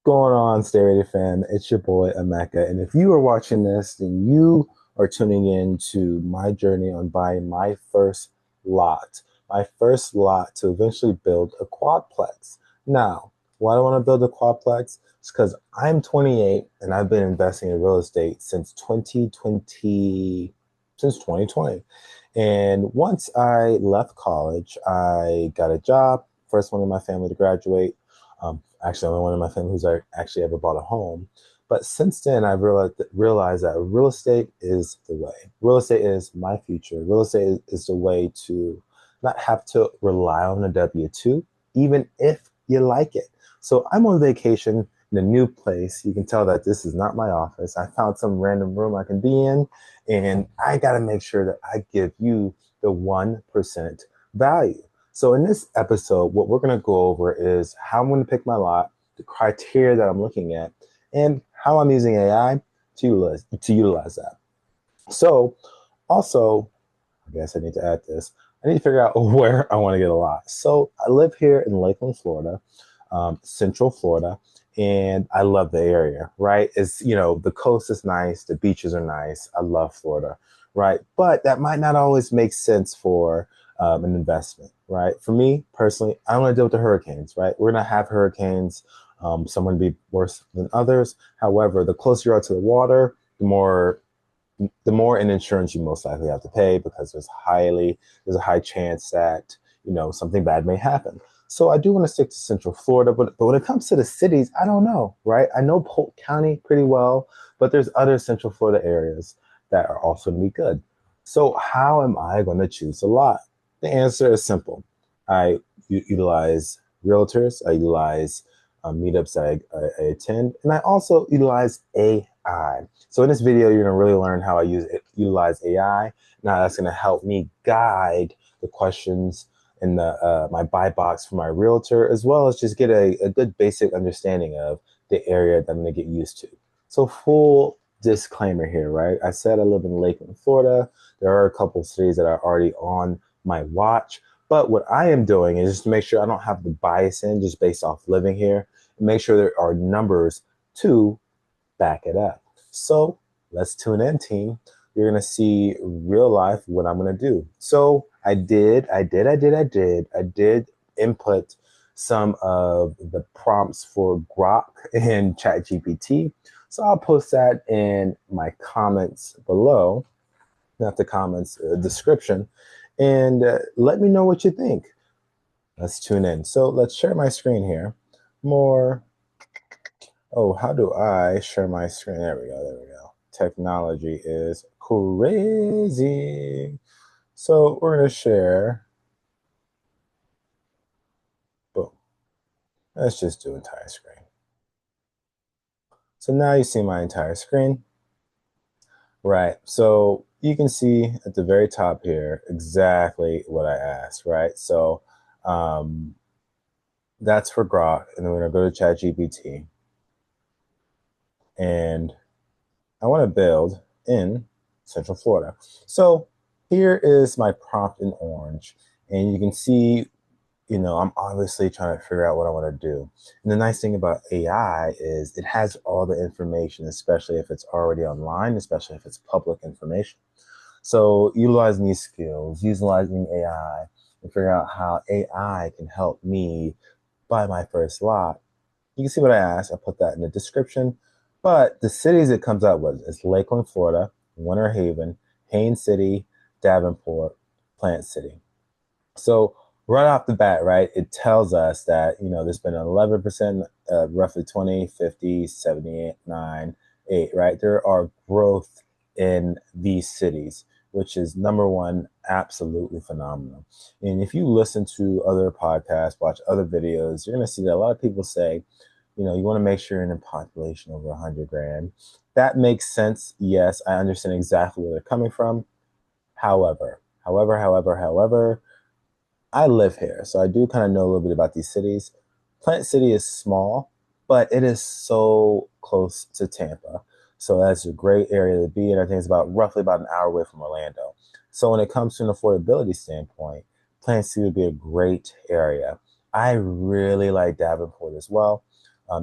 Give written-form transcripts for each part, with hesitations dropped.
Going on, Stay Ready fam? It's your boy Emeka, and if you are watching this, then you are tuning in to my journey on buying my first lot to eventually build a quadplex. Now, why do I want to build a quadplex? It's because I'm 28 and I've been investing in real estate since 2020. And once I left college, I got a job, first one in my family to graduate. Actually, only one in my family who's actually ever bought a home. But since then, I've realized that real estate is the way. Real estate is my future. Real estate is the way to not have to rely on a W 2, even if you like it. So I'm on vacation in a new place. You can tell that this is not my office. I found some random room I can be in, and I got to make sure that I give you the 1% value. So in this episode, what we're going to go over is how I'm going to pick my lot, the criteria that I'm looking at, and how I'm using AI to utilize that. So also, I guess I need to add this. I need to figure out where I want to get a lot. So I live here in Lakeland, Florida, Central Florida, and I love the area, right? The coast is nice, the beaches are nice. I love Florida, right? But that might not always make sense for an investment, right? For me personally, I don't want to deal with the hurricanes, right? We're going to have hurricanes. Some going to be worse than others. However, the closer you are to the water, the more in insurance you most likely have to pay because there's a high chance that something bad may happen. So I do want to stick to Central Florida, but when it comes to the cities, I don't know, right? I know Polk County pretty well, but there's other Central Florida areas that are also going to be good. So how am I going to choose a lot? The answer is simple. I utilize realtors. I utilize meetups that I attend, and I also utilize AI. So in this video, you're going to really learn how I utilize AI. Now that's going to help me guide the questions in the my buy box for my realtor, as well as just get a good basic understanding of the area that I'm going to get used to. So full disclaimer here, right? I said I live in Lakeland, Florida. There are a couple of cities that are already on my watch. But what I am doing is just to make sure I don't have the bias in just based off living here, and make sure there are numbers to back it up. So let's tune in, team. You're gonna see real life what I'm gonna do. So I did input some of the prompts for Grok in ChatGPT. So I'll post that in my comments below, not the comments, description, and let me know what you think. Let's tune in. So let's share my screen here. More. Oh, how do I share my screen? There we go. There we go. Technology is crazy. So we're going to share. Boom. Let's just do entire screen. So now you see my entire screen. Right. So you can see at the very top here exactly what I asked, right? So um, that's for Grok. And then we're going to go to ChatGPT. And I want to build in Central Florida. So here is my prompt in orange. And you can see, I'm obviously trying to figure out what I want to do. And the nice thing about AI is it has all the information, especially if it's already online, especially if it's public information. So utilizing these skills, utilizing AI, and figuring out how AI can help me buy my first lot. You can see what I asked. I put that in the description. But the cities it comes out with is Lakeland, Florida, Winter Haven, Haines City, Davenport, Plant City. So right off the bat, right, it tells us that, there's been an 11%, roughly 20, 50, 79, 8, right? There are growth in these cities, which is number one, absolutely phenomenal. And if you listen to other podcasts, watch other videos, you're going to see that a lot of people say, you want to make sure you're in a population over 100 grand. That makes sense. Yes, I understand exactly where they're coming from. However, I live here, so I do kind of know a little bit about these cities. Plant City is small, but it is so close to Tampa. So that's a great area to be in. I think it's roughly about an hour away from Orlando. So when it comes to an affordability standpoint, Plant City would be a great area. I really like Davenport as well.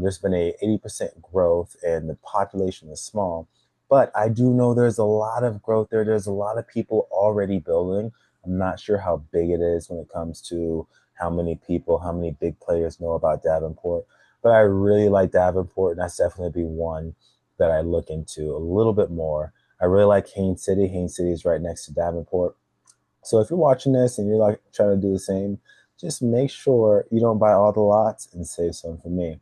There's been a 80% growth and the population is small. But I do know there's a lot of growth there. There's a lot of people already building. I'm not sure how big it is when it comes to how many people, how many big players know about Davenport. But I really like Davenport, and that's definitely be one that I look into a little bit more. I really like Haines City. Haines City is right next to Davenport. So if you're watching this and you're like trying to do the same, just make sure you don't buy all the lots and save some for me.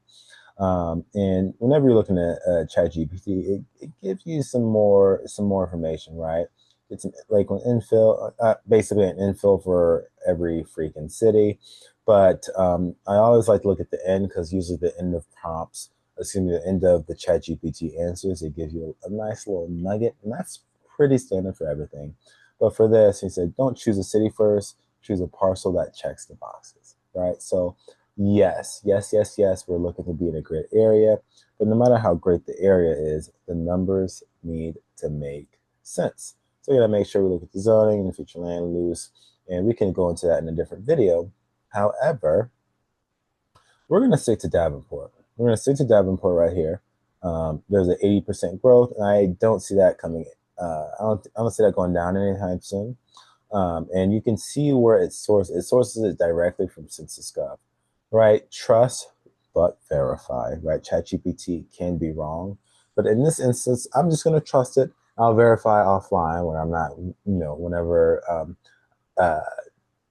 And whenever you're looking at ChatGPT, it gives you some more information, right? It's like an infill, basically an infill for every freaking city. But I always like to look at the end because usually the end of prompts, excuse me, the end of the ChatGPT answers, it gives you a nice little nugget, and that's pretty standard for everything. But for this, he said, don't choose a city first, choose a parcel that checks the boxes, right? So yes, yes, yes, yes, we're looking to be in a great area, but no matter how great the area is, the numbers need to make sense. So we gotta make sure we look at the zoning and the future land use, and we can go into that in a different video. However, we're gonna stick to Davenport. We're gonna stick to Davenport right here. There's an 80% growth, and I don't see that coming. I don't see that going down anytime soon. And you can see where it sources. It sources it directly from Census.gov, right? Trust but verify, right? ChatGPT can be wrong, but in this instance, I'm just going to trust it. I'll verify offline when I'm not, whenever uh,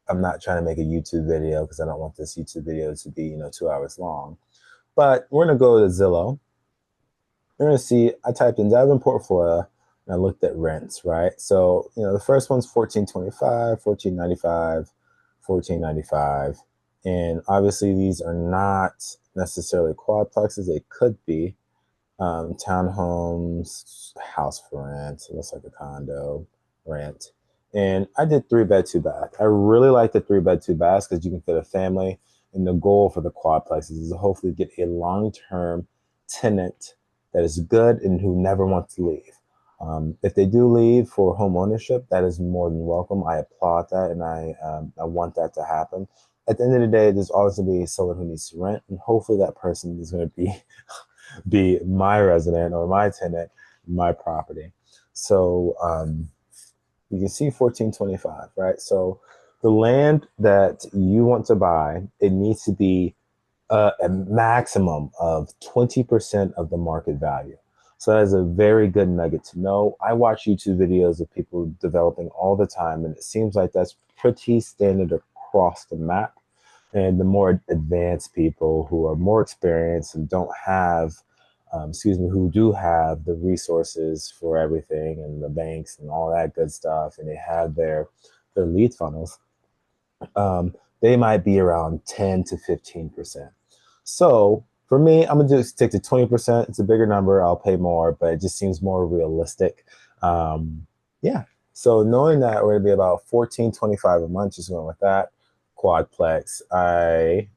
I'm not trying to make a YouTube video because I don't want this YouTube video to be, 2 hours long. But we're going to go to Zillow. We're going to see, I typed in Davenport, Florida, and I looked at rents, right? So, the first one's 1425, 1495, 1495. And obviously these are not necessarily quadplexes. They could be townhomes, house for rent. It looks like a condo rent. And I did 3-bed, 2-bath. I really like the 3-bed, 2-baths because you can fit a family. And the goal for the quadplexes is to hopefully get a long-term tenant that is good and who never wants to leave. If they do leave for home ownership, that is more than welcome. I applaud that, and I want that to happen. At the end of the day, there's always going to be someone who needs to rent, and hopefully that person is going to be my resident or my tenant, my property. So you can see 1425, right? So the land that you want to buy, it needs to be a maximum of 20% of the market value. So that is a very good nugget to know. I watch YouTube videos of people developing all the time, and it seems like that's pretty standard across the map. And the more advanced people who are more experienced and don't have, who do have the resources for everything and the banks and all that good stuff, and they have their lead funnels, they might be around 10 to 15%. So for me, I'm gonna just stick to 20%. It's a bigger number. I'll pay more, but it just seems more realistic. Yeah. So knowing that we're gonna be about 14.25 a month, just going with that quadplex. I'm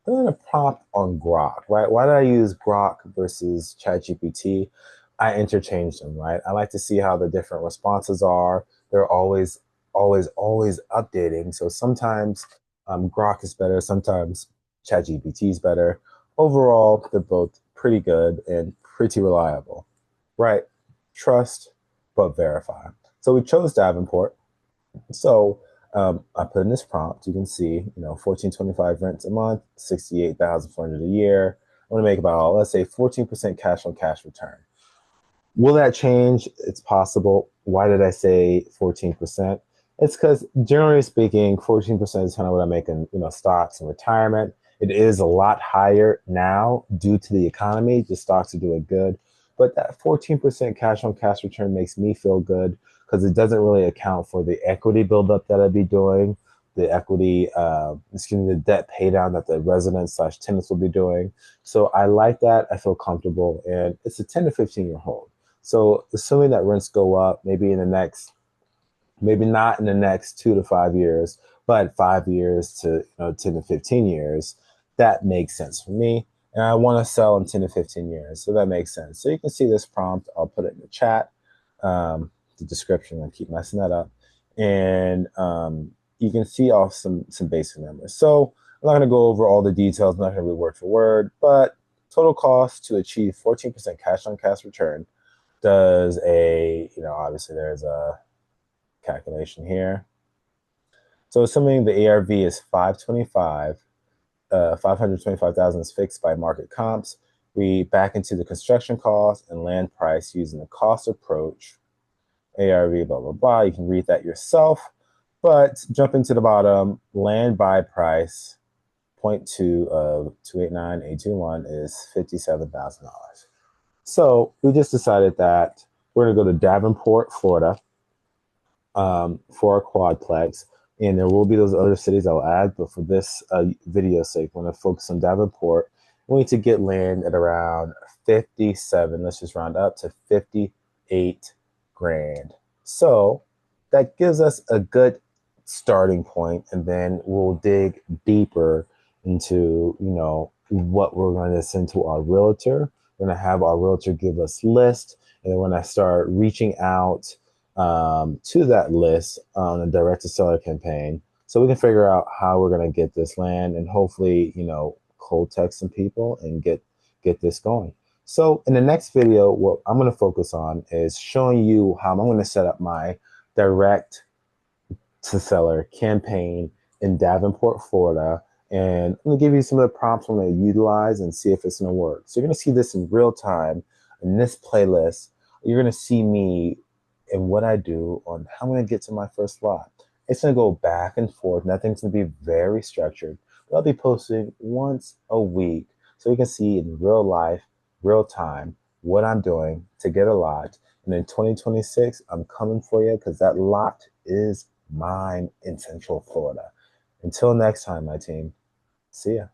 gonna prompt on Grok, right? Why did I use Grok versus ChatGPT? I interchange them, right? I like to see how the different responses are. They're always, always, always updating. So sometimes Grok is better, sometimes ChatGPT is better. Overall, they're both pretty good and pretty reliable, right? Trust but verify. So we chose Davenport. So I put in this prompt. You can see, 1425 rents a month, 68,400 a year. I'm going to make about, let's say, 14% cash on cash return. Will that change? It's possible. Why did I say 14%? It's because generally speaking, 14% is kind of what I make in stocks and retirement. It is a lot higher now due to the economy. The stocks are doing good, but that 14% cash on cash return makes me feel good because it doesn't really account for the equity buildup that I'd be doing, the equity, the debt pay down that the residents/tenants will be doing. So I like that. I feel comfortable, and it's a 10 to 15-year hold. So assuming that rents go up, maybe not in the next 2 to 5 years, but 5 years to 10 to 15 years, that makes sense for me. And I want to sell in 10 to 15 years. So that makes sense. So you can see this prompt. I'll put it in the chat, the description. I keep messing that up. And you can see some basic numbers. So I'm not going to go over all the details. I'm not going to read word for word, but Total cost to achieve 14% cash on cash return does a, obviously there's a calculation here. So assuming the ARV is 525, 525,000 is fixed by market comps, we back into the construction cost and land price using the cost approach, ARV, blah, blah, blah. You can read that yourself, but jump into the bottom, land buy price, 0.2 of 289,821 is $57,000. So we just decided that we're going to go to Davenport, Florida, for a quadplex. And there will be those other cities I'll add, but for this video sake, we're going to focus on Davenport. We need to get land at around 57. Let's just round up to 58 grand. So that gives us a good starting point, and then we'll dig deeper into, what we're going to send to our realtor. We're going to have our realtor give us list, and then when I start reaching out to that list on a direct to seller campaign, so we can figure out how we're going to get this land and hopefully, cold text some people and get this going. So in the next video, what I'm going to focus on is showing you how I'm going to set up my direct to seller campaign in Davenport, Florida. And I'm going to give you some of the prompts I'm going to utilize and see if it's going to work. So you're going to see this in real time in this playlist. You're going to see me and what I do on how I'm going to get to my first lot. It's going to go back and forth. Nothing's going to be very structured. But I'll be posting once a week so you can see in real life, real time, what I'm doing to get a lot. And in 2026, I'm coming for you because that lot is mine in Central Florida. Until next time, my team, see ya.